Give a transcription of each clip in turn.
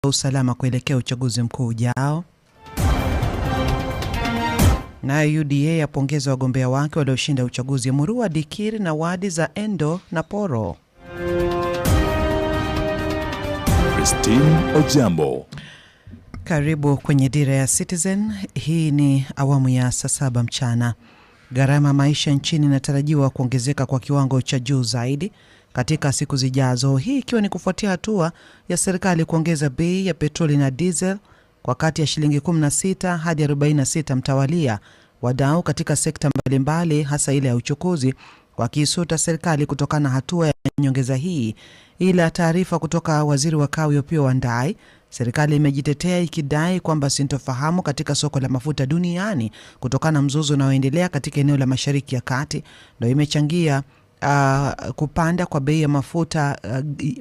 usalama kuelekea uchaguzi mkuu ujao. Nayo UDA yapongeza wagombea wake walioshinda uchaguzi Murua, Dikiri na wadi za Endo na Poro. Christine Ojambo. Karibu kwenye Dira ya Citizen. Hii ni awamu ya saa 7 mchana. Gharama maisha nchini inatarajiwa kuongezeka kwa kiwango cha juu zaidi katika siku zijazo, hii ikiwa ni kufuatia hatua ya serikali kuongeza bei ya petroli na diesel kwa kati ya shilingi 16 hadi 46 mtawalia. Wadau katika sekta mbalimbali hasa ile ya uchukuzi wakiisuta serikali kutokana na hatua ya nyongeza hii. Ila taarifa kutoka waziri wa kawi Opiyo Wandayi, serikali imejitetea ikidai kwamba sintofahamu katika soko la mafuta duniani kutokana na mzozo unaoendelea katika eneo la Mashariki ya Kati ndio imechangia kupanda kwa bei ya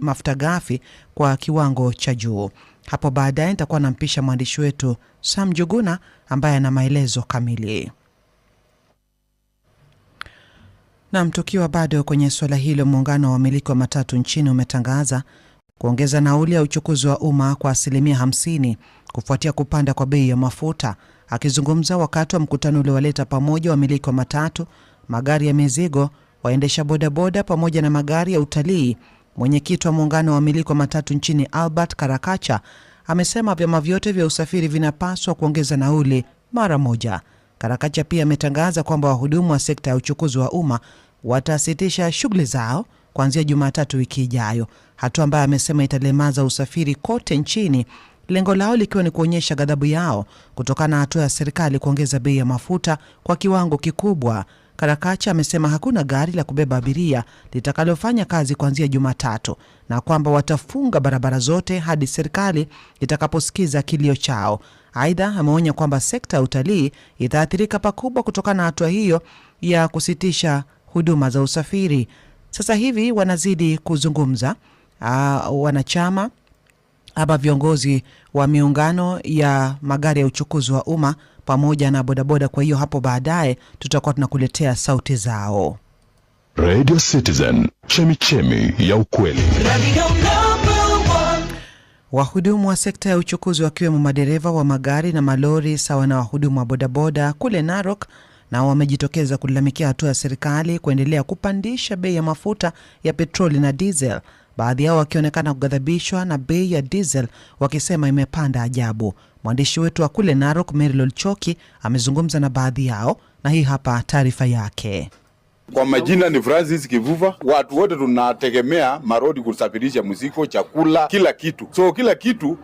mafuta ghafi kwa kiwango cha juu. Hapo baadaye nitakuwa nampisha mwandishi wetu Sam Juguna ambaye ana maelezo kamili. Na tukiwa bado kwenye swala hilo, muungano wa wamiliki wa matatu nchini umetangaza kuongeza nauli ya uchukuzi wa umma kwa 50% kufuatia kupanda kwa bei ya mafuta. Akizungumza wakati wa mkutano uliowaleta pamoja wamiliki wa matatu, magari ya mizigo, waendesha bodaboda pamoja na magari ya utalii, mwenyekiti wa muungano wa wamiliki wa matatu nchini Albert Karakacha amesema vyama vyote vya usafiri vinapaswa kuongeza nauli mara moja. Karakacha pia ametangaza kwamba wahudumu wa sekta ya uchukuzi wa umma watasitisha shughuli zao kuanzia Jumatatu wiki ijayo, hatua ambayo amesema italemaza usafiri kote nchini, lengo lao likiwa ni kuonyesha ghadhabu yao kutokana na hatua ya serikali kuongeza bei ya mafuta kwa kiwango kikubwa. Karakacha amesema hakuna gari la kubeba abiria litakalofanya kazi kuanzia Jumatatu na kwamba watafunga barabara zote hadi serikali itakaposikiza kilio chao. Aidha, ameonya kwamba sekta ya utalii itaathirika pakubwa kutokana na hatua hiyo ya kusitisha huduma za usafiri. Sasa hivi wanazidi kuzungumza wanachama aba viongozi wa miungano ya magari ya uchukuzi wa umma pamoja na bodaboda. Kwa hiyo hapo baadaye tutakuwa tunakuletea sauti zao. Radio Citizen, chemichemi ya ukweli. Wahudumu wa sekta ya uchukuzi wakiwemo madereva wa magari na malori sawa na wahudumu wa bodaboda kule Narok na wamejitokeza kulalamikia hatua ya serikali kuendelea kupandisha bei ya mafuta ya petroli na diesel. Baadhi yao wakionekana kughadhabishwa na bei ya diesel wakisema imepanda ajabu. Mwandishi wetu wa kule Narok Merilol Choki amezungumza na baadhi yao na hii hapa taarifa yake. Kwa majina ni Francis Kivuva. Watu wote tunategemea marodi kusafirisha mzigo, chakula, kila kitu. So kila kitu